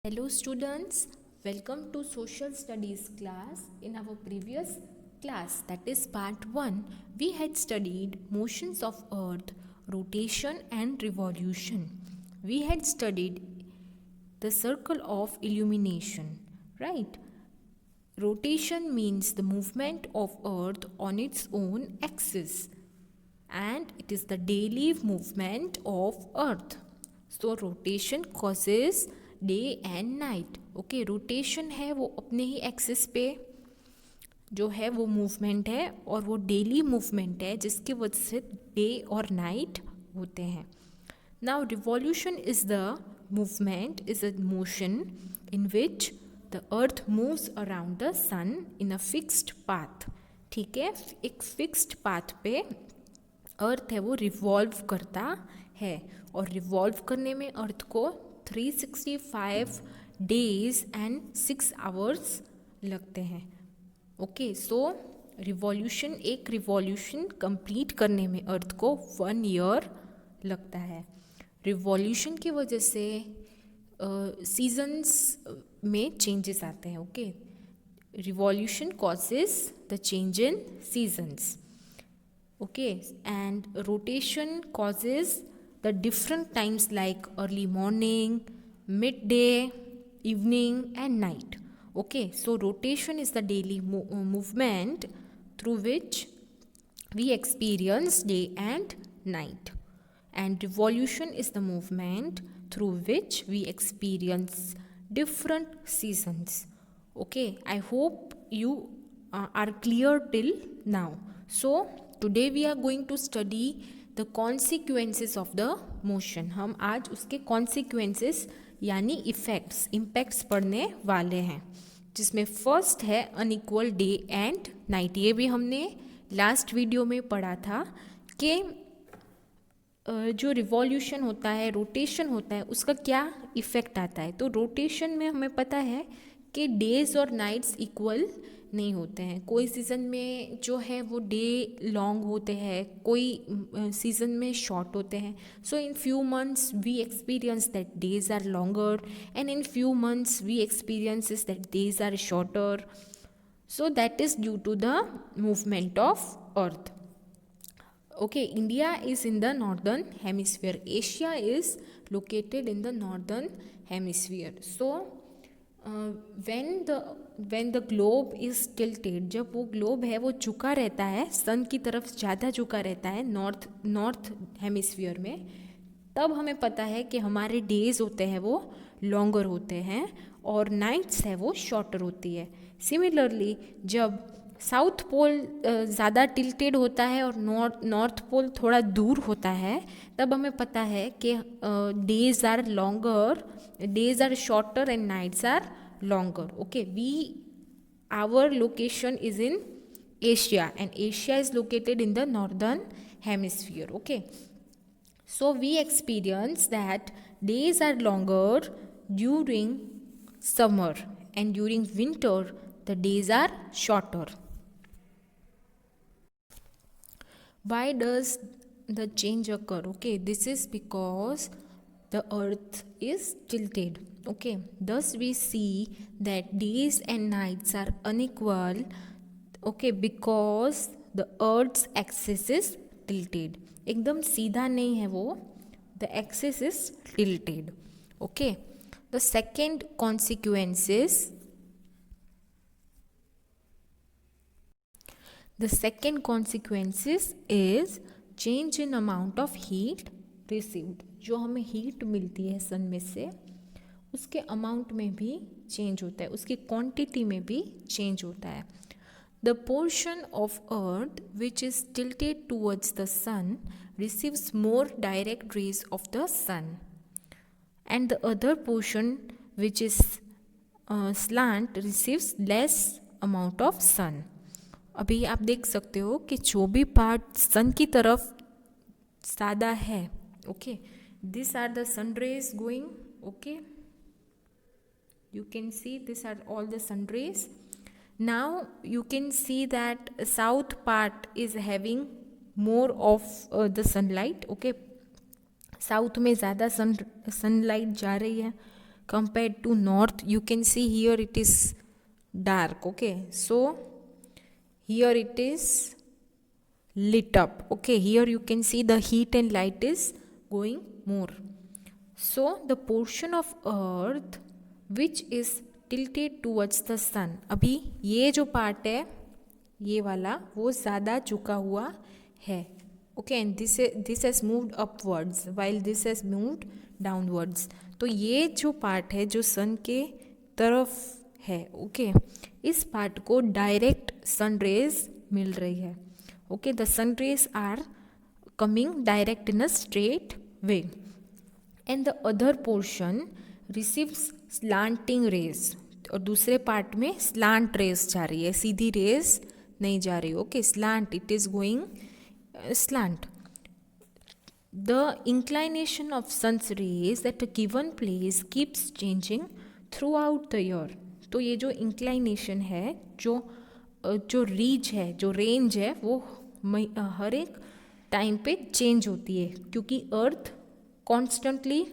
Hello students, welcome to social studies class. In our previous class, that is part 1, we had studied motions of earth, rotation and revolution. We had studied the circle of illumination, right? Rotation means the movement of earth on its own axis, and it is the daily movement of earth. So rotation causes day and night. Okay, rotation है वो अपने ही axis पे जो है वो movement है, और वो डेली मूवमेंट है जिसकी वजह से डे और नाइट होते हैं. Now revolution is the movement, is a motion in which the earth moves around the sun in a fixed path. ठीक है, एक फिक्स्ड पाथ पे अर्थ है वो रिवॉल्व करता है, और रिवॉल्व करने में अर्थ को 365 डेज एंड 6 आवर्स लगते हैं. ओके, सो रिवॉल्यूशन, एक रिवॉल्यूशन कंप्लीट करने में अर्थ को 1 ईयर लगता है. रिवॉल्यूशन की वजह से सीजन्स में चेंजेस आते हैं. Okay, revolution causes the change in seasons. Okay, and rotation causes the different times like early morning, midday, evening and night. Okay, so rotation is the daily movement through which we experience day and night, and revolution is the movement through which we experience different seasons. Okay, I hope you are clear till now. So today we are going to study the consequences of the motion. हम आज उसके consequences यानी effects, impacts पढ़ने वाले हैं, जिसमें first है unequal day and night. ये भी हमने last video में पढ़ा था कि जो रिवॉल्यूशन होता है, रोटेशन होता है, उसका क्या इफ़ेक्ट आता है. तो रोटेशन में हमें पता है कि डेज और नाइट्स इक्वल नहीं होते हैं. कोई सीज़न में जो है वो डे लॉन्ग होते हैं, कोई सीज़न में शॉर्ट होते हैं. So in few months we experience that days are longer, and in few months we experience that days are shorter. So that is due to the movement of earth. Okay, India is in the northern hemisphere. Asia is located in the northern hemisphere. So, when the globe is tilted, जब वो globe है वो झुका रहता है, sun की तरफ ज़्यादा झुका रहता है नॉर्थ हेमिस्फीयर में, तब हमें पता है कि हमारे डेज होते हैं वो लॉन्गर होते हैं और नाइट्स है वो शॉर्टर होती है. सिमिलरली जब साउथ पोल ज़्यादा टिल्टेड होता है और नॉर्थ पोल थोड़ा दूर होता है, तब हमें पता है कि days are longer, days are shorter and nights are longer. Okay, our location is in Asia and Asia is located in the northern hemisphere. Okay, so we experience that days are longer during summer, and during winter the days are shorter. Why does the change occur? Okay, this is because the earth is tilted. Okay, thus we see that days and nights are unequal. Okay, because the earth's axis is tilted. एकदम सीधा नहीं है वो, the axis is tilted. Okay, the second consequences, is change in amount of heat received. जो हमें heat मिलती है सन में से, उसके अमाउंट में भी चेंज होता है, उसकी क्वांटिटी में भी चेंज होता है. The portion of earth which is tilted towards the sun receives more direct rays of the sun, and the other portion which is slant receives less amount of sun. अभी आप देख सकते हो कि जो भी पार्ट सन की तरफ ज़्यादा है, okay, this are the sun rays going. Okay, you can see these are all the sun rays. Now you can see that south part is having more of the sunlight. Okay, south में ज़्यादा sunlight जा रही है, compared to north, you can see here it is dark. Okay, so here it is lit up. Okay, here you can see the heat and light is going more. So the portion of earth which is tilted towards the sun, अभी ये जो part है ये वाला वो ज़्यादा झुका हुआ है. Okay, and this has moved upwards while this has moved downwards. तो ये जो पार्ट है जो सन के तरफ है, ओके, इस पार्ट को डायरेक्ट सन रेज मिल रही है. Okay, the sun rays are coming direct in a straight way, and the other portion receives slanting rays. और दूसरे पार्ट में स्लांट रेज जा रही है, सीधी रेज नहीं जा रही. Okay, slant, it is going slant. The inclination of sun's rays at a given place keeps changing throughout the year. तो ये जो inclination है, जो रीच है, जो रेंज है, वो हर एक टाइम पे चेंज होती है क्योंकि अर्थ कॉन्स्टेंटली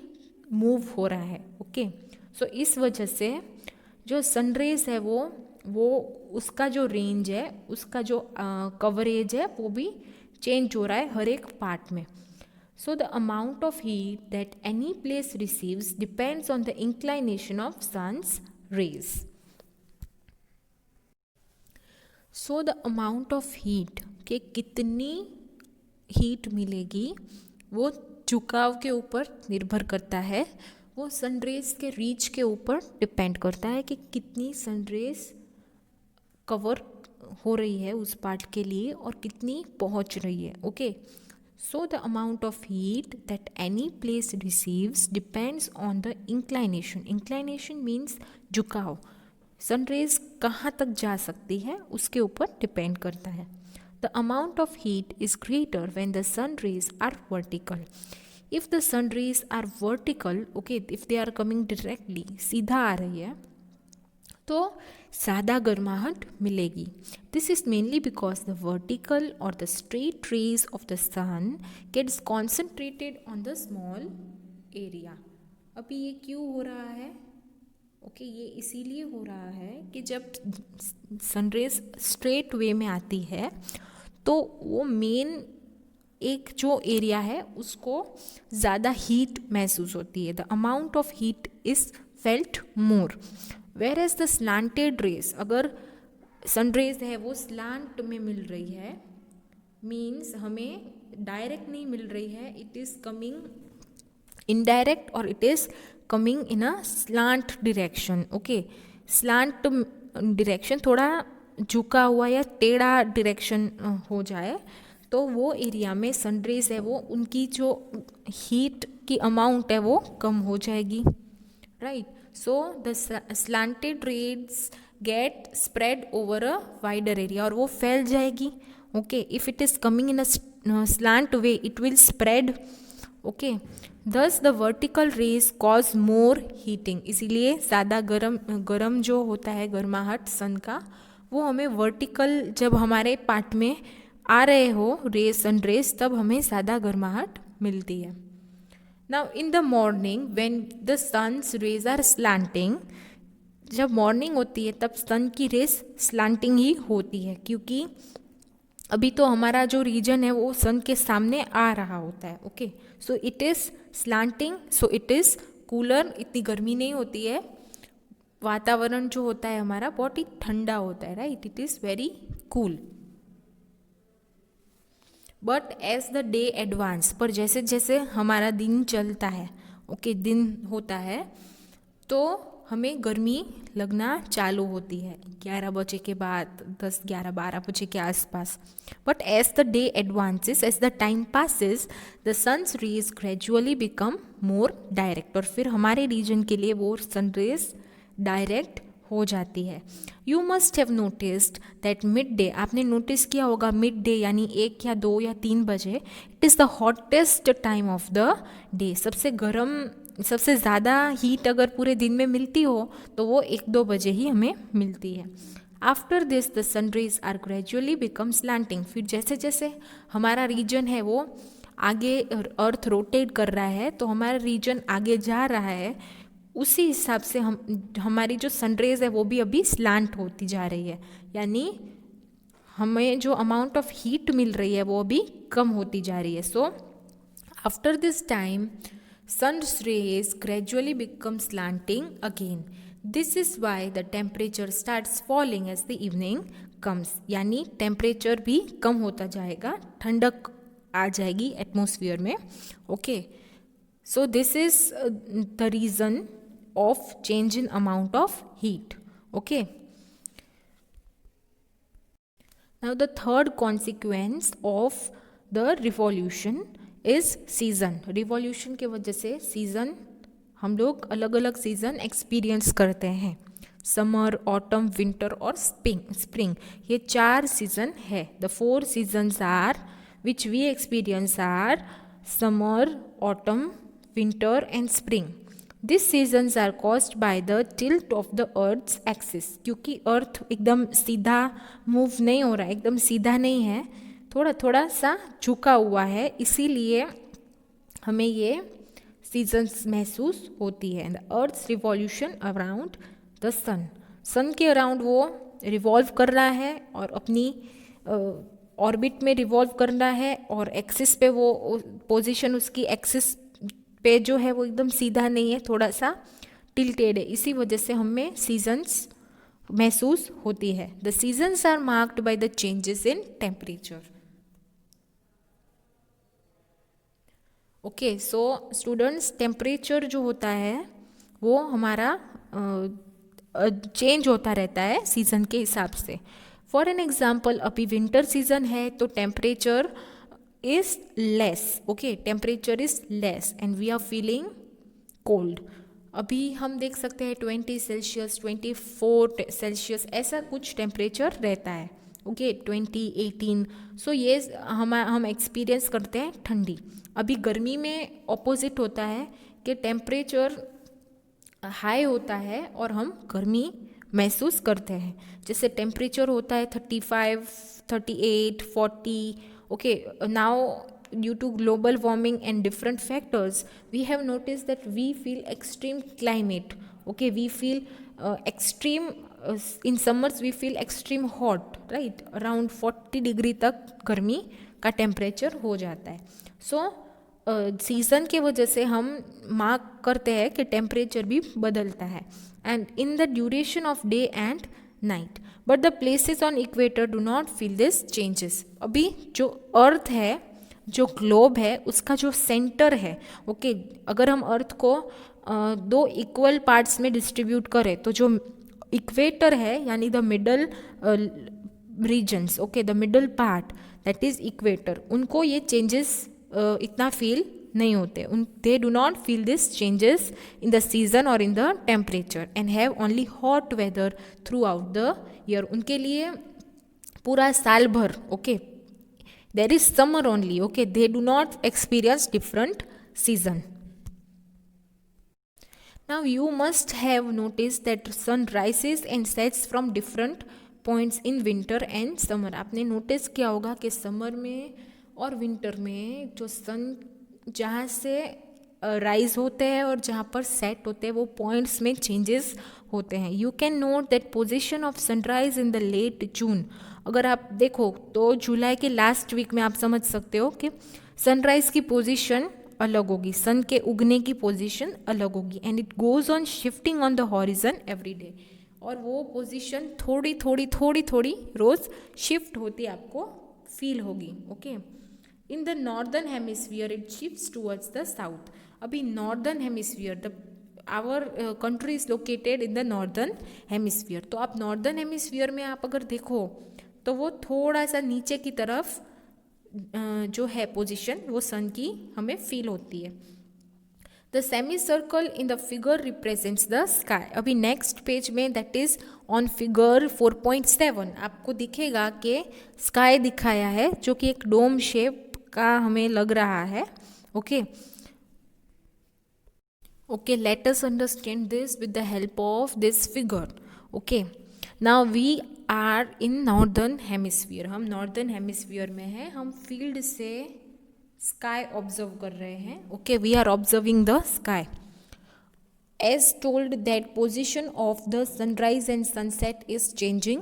मूव हो रहा है. ओके, सो इस वजह से जो सनरेज है वो उसका जो रेंज है, उसका जो कवरेज है वो भी चेंज हो रहा है हर एक पार्ट में. So the amount of heat that any place receives depends on the inclination of sun's rays. So the amount of heat के कितनी हीट मिलेगी वो झुकाव के ऊपर निर्भर करता है, वो सनरेज के रीच के ऊपर डिपेंड करता है कि कितनी सनरेज कवर हो रही है उस पार्ट के लिए और कितनी पहुंच रही है. Okay, so the amount of heat that any place receives depends on the inclination. Inclination means झुकाव. सनरेज कहाँ तक जा सकती है उसके ऊपर डिपेंड करता है. The amount of heat is greater when the sun rays are vertical. If the sun rays are vertical, okay, if they are coming directly, सीधा आ रही है, तो ज़्यादा गर्माहट मिलेगी. This is mainly because the vertical और the straight rays of the sun gets concentrated on the small area. अभी ये क्यों हो रहा है? ओके, ये इसीलिए हो रहा है कि जब सनरेज स्ट्रेट वे में आती है तो वो मेन एक जो एरिया है उसको ज़्यादा हीट महसूस होती है. The amount of heat is felt more. Whereas the slanted rays, अगर सन रेज है वो स्लांट में मिल रही है, मीन्स हमें डायरेक्ट नहीं मिल रही है, इट इज़ कमिंग इनडायरेक्ट और it is coming in a slant direction. Okay, slant direction थोड़ा झुका हुआ या टेढ़ा डिरेक्शन हो जाए तो वो एरिया में सन रेज है वो उनकी जो हीट की अमाउंट है वो कम हो जाएगी. Right, so the slanted rays get spread over a wider area और वो फैल जाएगी. okay, if it is coming in a slant way it will spread. okay, thus the vertical rays cause more heating. इसीलिए ज़्यादा गरम जो होता है गर्माहट सन का वो हमें वर्टिकल जब हमारे पार्ट में आ रहे हो रेज, सन रेज, तब हमें ज़्यादा गर्माहट मिलती है. Now in the morning when the sun's rays are slanting, जब मॉर्निंग होती है तब सन की रेस स्लांटिंग ही होती है क्योंकि अभी तो हमारा जो रीजन है वो सन के सामने आ रहा होता है. Okay, so it is slanting, so it is cooler. इतनी गर्मी नहीं होती है, वातावरण जो होता है हमारा बहुत ही ठंडा होता है. Right, it is very cool. But as the day advance, पर जैसे जैसे हमारा दिन चलता है, ओके, दिन होता है तो हमें गर्मी लगना चालू होती है 11 बजे के बाद, 10, 11, 12 बजे के आसपास. But as the day advances, as the time passes, the sun's rays gradually become more direct. और फिर हमारे रीजन के लिए वो सन रेज डायरेक्ट हो जाती है. You must have noticed that mid day, आपने नोटिस किया होगा मिड डे यानी 1 या 2 या 3 बजे, it is the hottest time of the day. सबसे गर्म, सबसे ज़्यादा हीट अगर पूरे दिन में मिलती हो तो वो 1-2 बजे ही हमें मिलती है. After this the sun rays are gradually become slanting. फिर जैसे जैसे हमारा रीजन है वो आगे, अर्थ रोटेट कर रहा है तो हमारा रीजन आगे जा रहा है, उसी हिसाब से हमारी जो सनरेज है वो भी अभी स्लांट होती जा रही है, यानी हमें जो अमाउंट ऑफ हीट मिल रही है वो अभी कम होती जा रही है. So after this time sun's rays gradually become slanting again. This is why the temperature starts falling as the evening comes. यानी टेम्परेचर भी कम होता जाएगा, ठंडक आ जाएगी एटमॉस्फेयर में. Okay, so this is the reason of change in amount of heat. Okay, now the third consequence of the revolution is season. Revolution के वजह से सीज़न, हम लोग अलग अलग सीज़न एक्सपीरियंस करते हैं. समर, ऑटम, विंटर और स्प्रिंग, ये 4 सीज़न है. The 4 seasons are which we experience are summer, autumn, winter and spring. This seasons are caused by the tilt of the earth's axis. क्योंकि अर्थ एकदम सीधा move नहीं हो रहा है, एकदम सीधा नहीं है, थोड़ा थोड़ा सा झुका हुआ है, इसीलिए हमें ये सीजन्स महसूस होती है. The earth's revolution around the sun. Sun के अराउंड वो रिवॉल्व कर रहा है और अपनी ऑर्बिट में रिवॉल्व कर रहा है, और एक्सिस पे वो पोजीशन उसकी एक्सिस पे जो है वो एकदम सीधा नहीं है, थोड़ा सा टिल्टेड है. इसी वजह से हमें सीजन्स महसूस होती है. The seasons are marked by the changes in temperature. Okay, so students, temperature जो होता है वो हमारा चेंज होता रहता है सीज़न के हिसाब से. फॉर एन एग्जाम्पल, अभी विंटर सीजन है तो temperature is less. Okay, temperature is less and we are feeling cold. अभी हम देख सकते हैं 20 सेल्सियस, 24 सेल्सियस, ऐसा कुछ टेम्परेचर रहता है. ओके, 20, 18. सो ये हम एक्सपीरियंस करते हैं ठंडी. अभी गर्मी में ऑपोजिट होता है कि टेम्परेचर हाई होता है और हम गर्मी महसूस करते हैं. जैसे टेम्परेचर होता है 35, 38, 40. Okay, now due to global warming and different factors, we have noticed that we feel extreme climate. Okay, we feel extreme, in summers we feel extreme hot, right? Around 40 degree तक गर्मी का temperature हो जाता है. सो season के वजह से हम मार्क करते हैं कि टेम्परेचर भी बदलता है, and in the duration of day and night. But the places on equator do not feel this changes. अभी जो अर्थ है, जो ग्लोब है, उसका जो सेंटर है, ओके, अगर हम अर्थ को 2 इक्वल पार्ट्स में डिस्ट्रीब्यूट करें तो जो इक्वेटर है यानी the middle regions, okay, the middle part that is equator, उनको ये चेंजेस इतना फील नहीं होते. They do not feel this changes in the season और in the temperature and have only hot weather throughout the year. उनके लिए पूरा साल भर, okay, there is summer only. Okay, they do not experience different season. Now you must have noticed that sun rises and sets from different points in winter and summer. आपने notice किया होगा कि summer में और winter में जो सन जहाँ से राइज होते हैं और जहाँ पर सेट होते हैं वो पॉइंट्स में चेंजेस होते हैं. You can note that position of sunrise in the late June. अगर आप देखो तो जुलाई के लास्ट वीक में आप समझ सकते हो कि सनराइज की पोजीशन अलग होगी, सन के उगने की पोजीशन अलग होगी, and it goes on shifting on the horizon every day. और वो पोजीशन थोड़ी थोड़ी रोज शिफ्ट होती आपको फील होगी. Okay, in the northern hemisphere it shifts towards the south. अभी northern hemisphere, the our country is located in the northern hemisphere. तो आप नॉर्दर्न हेमिस्फीयर में आप अगर देखो तो वो थोड़ा सा नीचे की तरफ जो है पोजीशन वो सन की हमें फील होती है. The semi circle in the figure represents the sky. अभी नेक्स्ट पेज में दैट इज ऑन फिगर 4.7 आपको दिखेगा कि स्काई दिखाया है जो कि एक डोम शेप का हमें लग रहा है. Okay, okay, let us understand this with the help of this figure. Okay, now we are in northern hemisphere. हम northern hemisphere में हैं, हम field से sky observe कर रहे हैं. Okay, we are observing the sky. as told that position of the sunrise and sunset is changing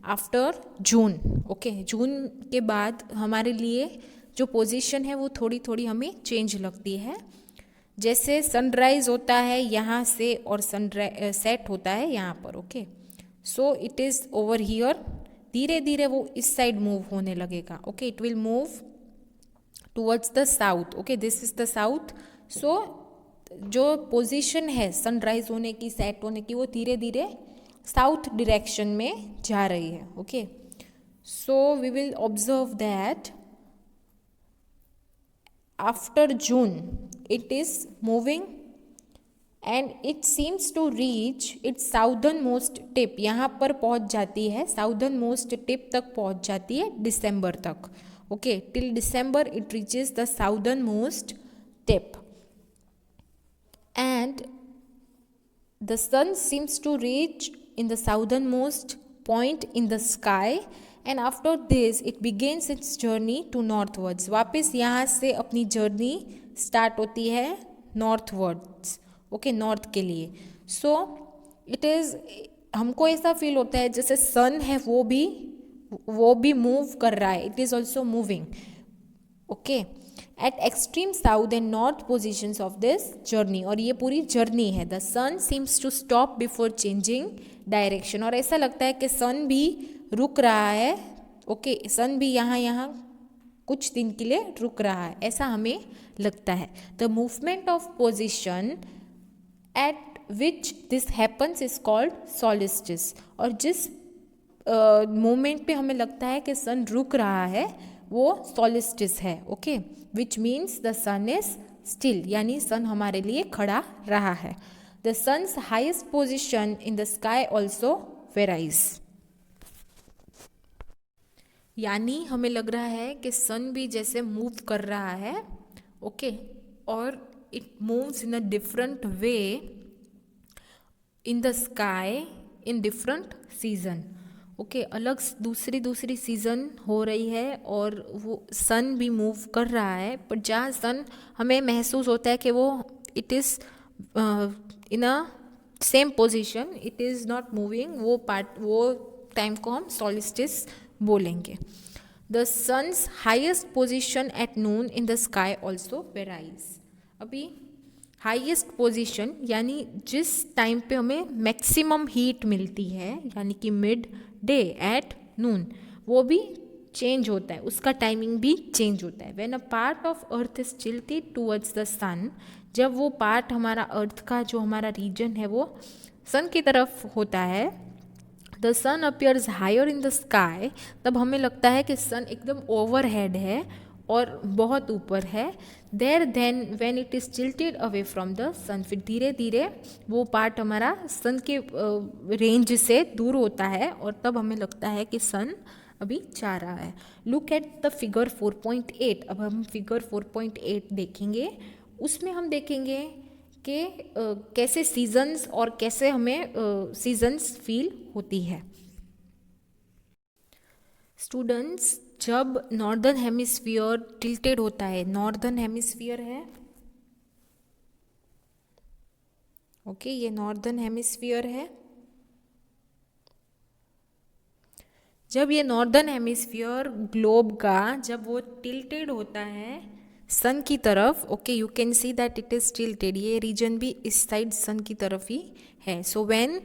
after June. Okay, June के बाद हमारे लिए जो पोजीशन है वो थोड़ी थोड़ी हमें चेंज लगती है. जैसे सनराइज होता है यहाँ से और सनराइज सेट होता है यहाँ पर. Okay, so it is over here. धीरे धीरे वो इस साइड मूव होने लगेगा. Okay, it will move towards the south. Okay, this is the south. So जो पोजीशन है सनराइज होने की, सेट होने की, वो धीरे धीरे साउथ डायरेक्शन में जा रही है. Okay, so we will observe that after June it is moving and it seems to reach its southern most tip. यहाँ पर पहुँच जाती है, साउदर्न मोस्ट टिप तक पहुँच जाती है दिसंबर तक. Okay, till December it reaches the southern most tip. And the sun seems to reach in the southernmost point in the sky, and after this it begins its journey to northwards. वापस यहाँ से अपनी journey start होती है northwards. Okay, north के लिए. सो it is, हमको ऐसा फील होता है जैसे सन है वो भी मूव कर रहा है. It is also moving. Okay, at extreme south and north positions of this journey. और ये पूरी जर्नी है. The sun seems to stop before changing direction. और ऐसा लगता है कि सन भी रुक रहा है. ओके, सन भी यहाँ कुछ दिन के लिए रुक रहा है, ऐसा हमें लगता है. The movement of position eight which this happens is called solstice. और जिस मोमेंट पे हमें लगता है कि सन रुक रहा है वो सोलिस्टिस है. Okay, which means the sun is still, यानी सन हमारे लिए खड़ा रहा है. The sun's highest position in the sky also varies. यानी हमें लग रहा है कि सन भी जैसे मूव कर रहा है. ओके, और it moves in a different way in the sky in different season. Okay, अलग दूसरी सीज़न हो रही है और वो सन भी मूव कर रहा है. पर जहाँ सन हमें महसूस होता है कि वो it is in a same position, it is not moving, वो टाइम को हम सोलिस्टिस बोलेंगे. The sun's highest position at noon in the sky also varies. अभी हाईएस्ट पोजीशन यानी जिस टाइम पे हमें मैक्सिमम हीट मिलती है, यानी कि मिड डे एट नून, वो भी चेंज होता है, उसका टाइमिंग भी चेंज होता है. When a part of earth is tilted towards the sun, जब वो पार्ट हमारा अर्थ का जो हमारा रीजन है वो सन की तरफ होता है, the sun appears higher in the sky, तब हमें लगता है कि सन एकदम ओवरहेड है और बहुत ऊपर है. There then when it is tilted away from the sun, फिर धीरे धीरे वो पार्ट हमारा सन के रेंज से दूर होता है और तब हमें लगता है कि सन अभी जा रहा है. Look at the figure 4.8. अब हम फिगर 4.8 देखेंगे. उसमें हम देखेंगे कि कैसे सीजन्स और कैसे हमें सीजन्स फील होती है. स्टूडेंट्स, जब नॉर्दर्न हेमिस्फीयर टिल्टेड होता है, नॉर्दर्न हेमिस्फीयर है, ओके, ये नॉर्दर्न हेमिस्फीयर है. जब ये नॉर्दर्न हेमिस्फीयर ग्लोब का जब वो टिल्टेड होता है सन की तरफ, okay, you can see that it is tilted. ये रीजन भी इस साइड सन की तरफ ही है. So when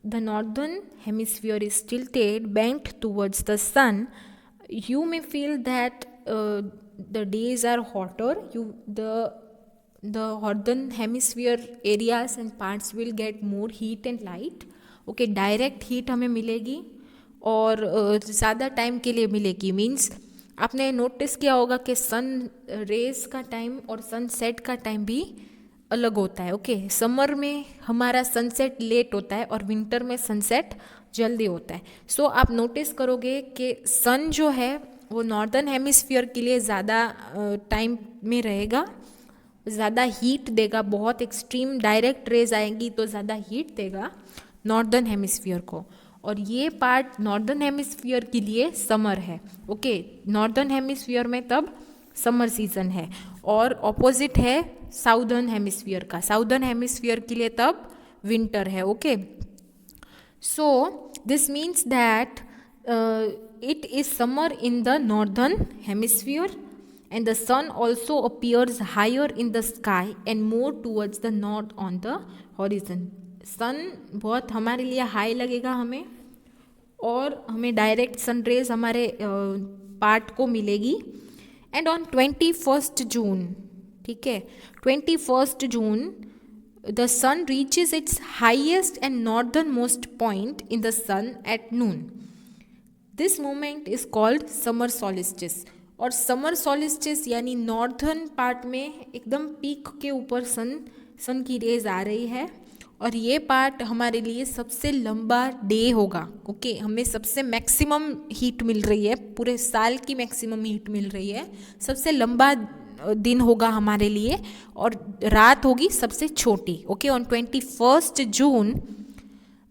the northern hemisphere is tilted bent towards the sun, you may feel that the days are hotter. The northern hemisphere areas and parts will get more heat and light. Okay, direct heat हमें मिलेगी और ज़्यादा time के लिए मिलेगी. Means आपने notice किया होगा कि सन रेज का टाइम और सनसेट का टाइम भी अलग होता है. ओके, समर में हमारा सनसेट लेट होता है और विंटर में सनसेट जल्दी होता है. सो आप नोटिस करोगे कि सन जो है वो नॉर्दर्न हेमिस्फीयर के लिए ज़्यादा टाइम में रहेगा, ज़्यादा हीट देगा, बहुत एक्सट्रीम डायरेक्ट रेज आएंगी तो ज़्यादा हीट देगा नॉर्दर्न हेमिस्फीयर को. और ये पार्ट नॉर्दर्न हेमिस्फीयर के लिए समर है. ओके, नॉर्दर्न हेमिस्फीयर में तब समर सीजन है और ऑपोजिट है साउदर्न हेमिस्फीयर का, साउदर्न हेमिस्फीयर के लिए तब विंटर है. Okay, so this means that it is summer in the northern hemisphere and the sun also appears higher in the sky and more towards the north on the horizon. सन बहुत हमारे लिए high लगेगा हमें, और हमें direct sun rays हमारे part को मिलेगी. एंड ऑन 21 जून, ठीक है, 21 जून the sun reaches its highest and northernmost point in the sun at noon. This moment is called summer solstice. और summer solstice यानी नॉर्दर्न पार्ट में एकदम पीक के ऊपर सन की रेज आ रही है, और ये पार्ट हमारे लिए सबसे लंबा डे होगा. ओके, हमें सबसे मैक्सिमम हीट मिल रही है, पूरे साल की मैक्सिमम हीट मिल रही है, सबसे लंबा दिन होगा हमारे लिए, और रात होगी सबसे छोटी. Okay, on 21 June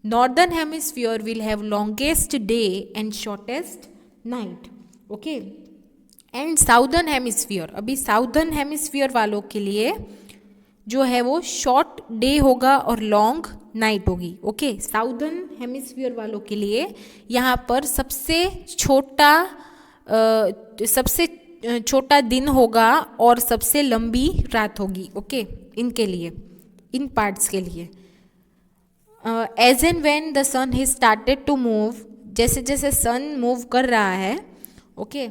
northern hemisphere will have longest day and shortest night. Okay, and southern hemisphere, अभी साउदर्न हेमिस्फीयर वालों के लिए जो है वो शॉर्ट डे होगा और लॉन्ग नाइट होगी. ओके, साउदर्न हेमिस्फीयर वालों के लिए यहाँ पर सबसे छोटा दिन होगा और सबसे लंबी रात होगी. ओके, इनके लिए, इन पार्ट्स के लिए. As and when the sun he started to move, जैसे जैसे सन मूव कर रहा है. Okay,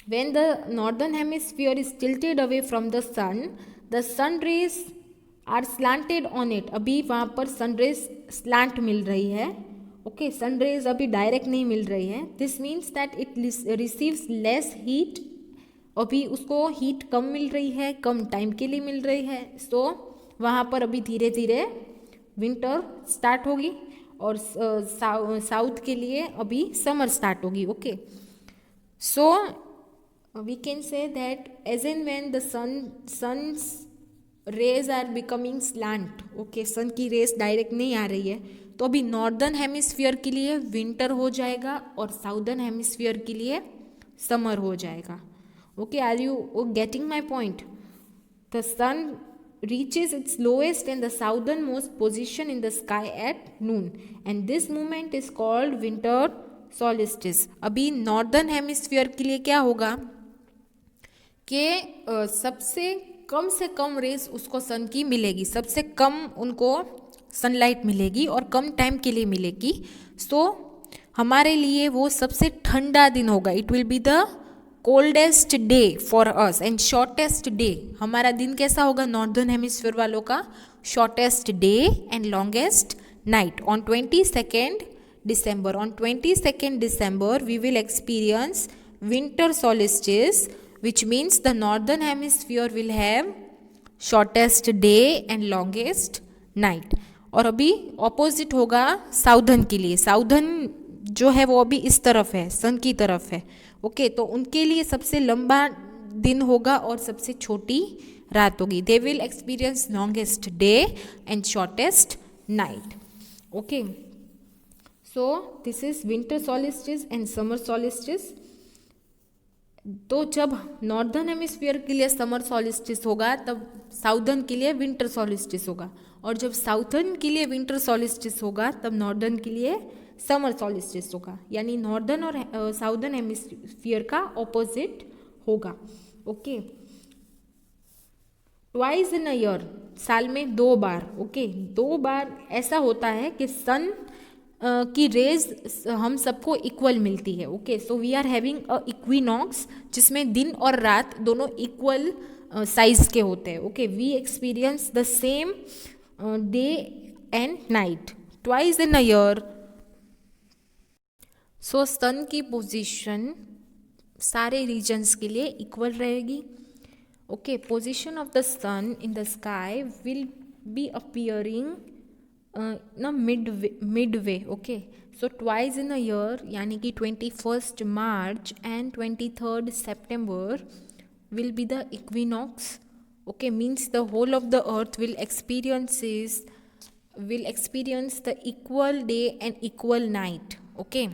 when the northern hemisphere is tilted away from the sun rays are slanted on it. अभी वहाँ पर सन रेज स्लांट मिल रही है. ओके, सन रेज अभी डायरेक्ट नहीं मिल रही है. This means that it receives less heat. अभी उसको हीट कम मिल रही है, कम टाइम के लिए मिल रही है. सो वहाँ पर अभी धीरे धीरे विंटर स्टार्ट होगी, और साउथ के लिए अभी समर स्टार्ट होगी. Okay, so we can say that as and when the sun's rays are becoming slant. okay, सन की रेस डायरेक्ट नहीं आ रही है, तो अभी नॉर्दर्न हेमिस्फीयर के लिए विंटर हो जाएगा और साउदर्न हेमिस्फीयर के लिए समर हो जाएगा. Okay, are you getting my point? The sun reaches its lowest and the southernmost position in the sky at noon, and this moment is called winter solstice. अभी northern hemisphere के लिए क्या होगा कि सबसे कम से कम रेस उसको सन की मिलेगी, सबसे कम उनको सनलाइट मिलेगी और कम टाइम के लिए मिलेगी. सो हमारे लिए वो सबसे ठंडा दिन होगा. It will be the coldest day for us and shortest day. हमारा दिन कैसा होगा नॉर्दर्न हेमिस्फीयर वालों का? Shortest day and longest night. On 22 December, on 22 December we will experience winter solstice, which means the northern hemisphere will have shortest day and longest night. और अभी opposite होगा southern के लिए. साउदर्न जो है वो अभी इस तरफ है, सन की तरफ है. ओके, तो उनके लिए सबसे लंबा दिन होगा और सबसे छोटी रात होगी. They will experience longest day and shortest night. Okay, so this is winter solstice and summer solstice. तो जब नॉर्दर्न हेमिस्फीयर के लिए समर सॉलिस्टिस होगा तब साउदर्न के लिए विंटर सॉलिस्टिस होगा, और जब साउदर्न के लिए विंटर सॉलिस्टिस होगा तब नॉर्दर्न के लिए समर सॉलिस्टिस होगा. यानी नॉर्दर्न और साउदर्न हेमिस्फीयर का ऑपोजिट होगा. Okay, twice in a year, साल में 2 बार. ओके, 2 बार ऐसा होता है कि सन की रेज हम सबको इक्वल मिलती है. Okay, so we are having a equinox जिसमें दिन और रात दोनों इक्वल साइज के होते हैं. Okay, we experience the same day and night twice in a year. So sun की पोजीशन सारे रीजन्स के लिए इक्वल रहेगी. Okay, position of the sun in the sky will be appearing ना midway. Okay, so twice in a year यानी कि 21 March and 23 September will be the equinox. Okay, means the whole of the earth will experience the equal day and equal night. Okay,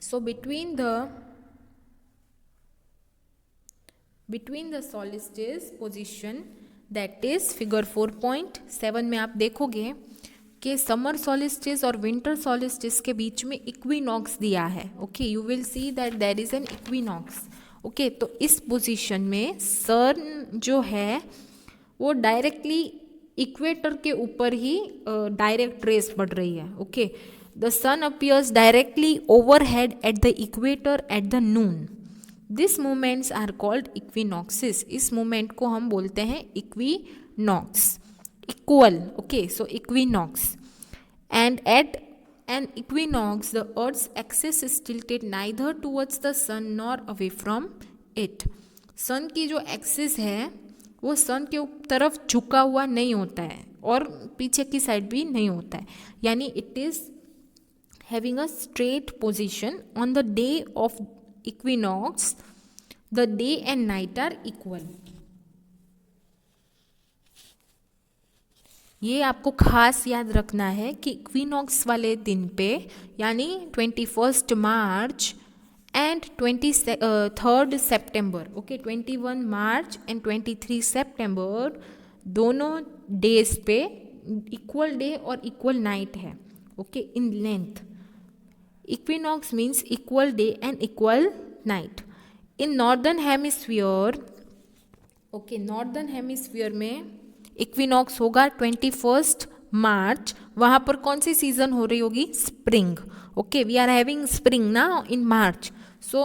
so between the solstice position that is figure 4.7 में आप देखोगे कि summer solstice और winter solstice के बीच में equinox दिया है. Okay, you will see that there is an equinox. Okay, तो इस पोजीशन में सन जो है वो डायरेक्टली इक्वेटर के ऊपर ही डायरेक्ट रेस बढ़ रही है. Okay, the sun appears directly overhead at the equator at the noon. This moments are called equinoxes. इस मोमेंट को हम बोलते हैं equinox. Equal, okay, so equinox. And at an equinox the earth's axis is tilted neither towards the sun nor away from it. सन की जो axis है वो सन के तरफ झुका हुआ नहीं होता है और पीछे की साइड भी नहीं होता है, यानी it is having a straight position. On the day of equinox the day and night are equal. ये आपको खास याद रखना है कि इक्विनॉक्स वाले दिन पे यानी 21 मार्च एंड 23 सितंबर, ओके, 21 मार्च एंड 23 सितंबर दोनों डेज पे इक्वल डे और इक्वल नाइट है. Okay, in length. Equinox means equal day and equal night. In northern hemisphere, okay, northern hemisphere में इक्विनॉक्स होगा 21 मार्च. वहाँ पर कौन सी सीजन हो रही होगी? Spring. Okay, we are having spring ना in March. So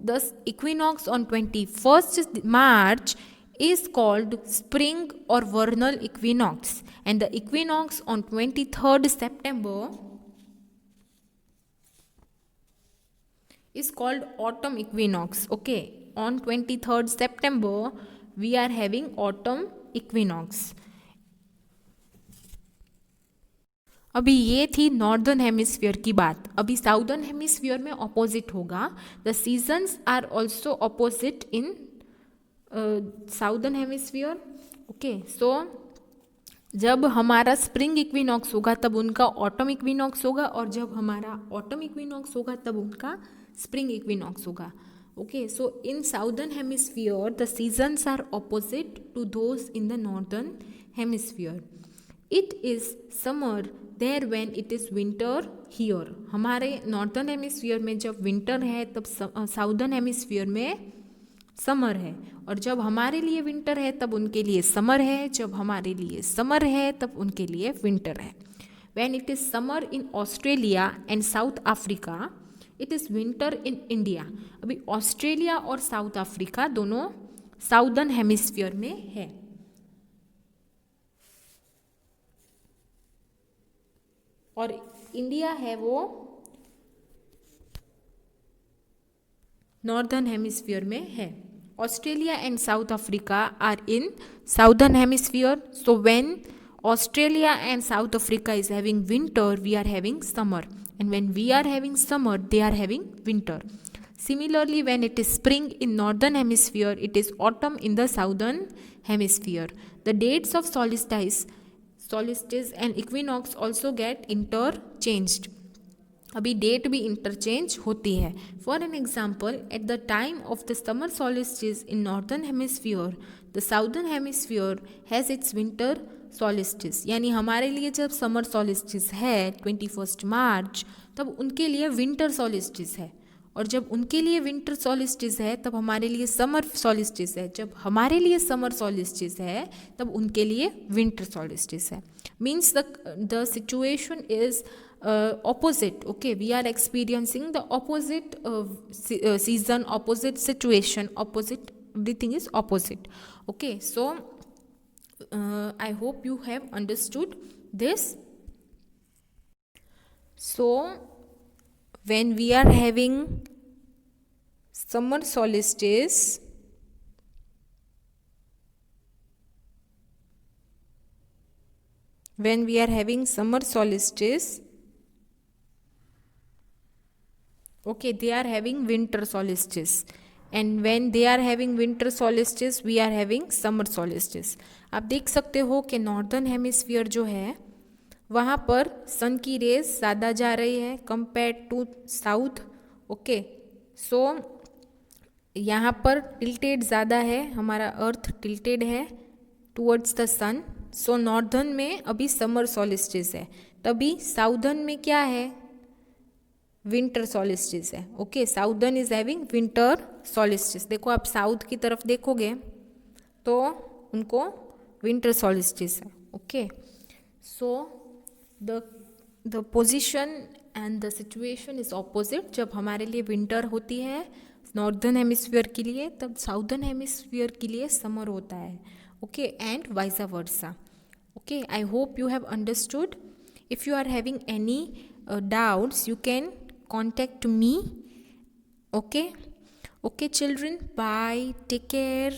the equinox on 21 March is called spring or vernal equinox, and the equinox on 23rd September is called autumn equinox. Okay, on 23rd September we are having autumn equinox. अभी ये थी northern hemisphere की बात. अभी southern hemisphere में opposite होगा. The seasons are also opposite in southern hemisphere. Okay, so जब हमारा स्प्रिंग इक्विनॉक्स होगा तब उनका ऑटम इक्विनॉक्स होगा, और जब हमारा ऑटम इक्विनॉक्स होगा तब उनका स्प्रिंग इक्विनॉक्स होगा. Okay, so in southern hemisphere the seasons are opposite to those in the northern hemisphere. It is summer there when it is winter here. हमारे नॉर्दर्न हेमिस्फीयर में जब विंटर है तब southern hemisphere में summer है, और जब हमारे लिए विंटर है तब उनके लिए समर है, जब हमारे लिए समर है तब उनके लिए विंटर है. When it is summer in Australia and South Africa, it is winter in India. अभी ऑस्ट्रेलिया और साउथ अफ्रीका दोनों साउदर्न हेमिस्फीयर में है. और इंडिया है वो नॉर्दर्न हेमिस्फीयर में है. Australia and South Africa are in southern hemisphere. So when Australia and South Africa is having winter, we are having summer, and when we are having summer they are having winter. Similarly, when it is spring in northern hemisphere, it is autumn in the southern hemisphere. The dates of solstice and equinox also get interchanged. अभी date भी interchange होती है. For an example, at the time of the summer solstice in northern hemisphere, the southern hemisphere has its winter solstice. यानी हमारे लिए जब summer solstice है 21 मार्च, तब उनके लिए विंटर सॉलिस्टिस है, और जब उनके लिए विंटर सॉलिस्टिस है तब हमारे लिए समर सॉलिस्टिस है. जब हमारे लिए समर सॉलिस्टिस है तब उनके लिए विंटर सॉलिस्टिस है. Means the situation is opposite. Okay, we are experiencing the opposite season, opposite situation, opposite, everything is opposite. Okay, so I hope you have understood this. So when we are having summer solstice, when we are having summer solstice, okay, they are having winter solstice, and when they are having winter solstice we are having summer solstice. आप देख सकते हो कि northern hemisphere जो है वहाँ पर सन की रेस ज़्यादा जा रही है कंपेयर टू साउथ. ओके, सो यहाँ पर टिल्टेड ज़्यादा है, हमारा अर्थ टिल्टेड है towards the sun. So northern में अभी समर सॉलिस्टिस है, तभी साउदर्न में क्या है, विंटर सॉलिस्टिस है. Okay, southern is having winter solstice. देखो आप साउथ की तरफ देखोगे तो उनको विंटर सॉलिस्टिस है. Okay, so the position and the situation is opposite. जब हमारे लिए विंटर होती है नॉर्दर्न हेमिस्फीयर के लिए, तब साउदर्न हेमिस्फीयर के लिए समर होता है. Okay, and vice versa. Okay, I hope you have understood. If you are having any doubts, you can contact me. Okay, children, bye, take care.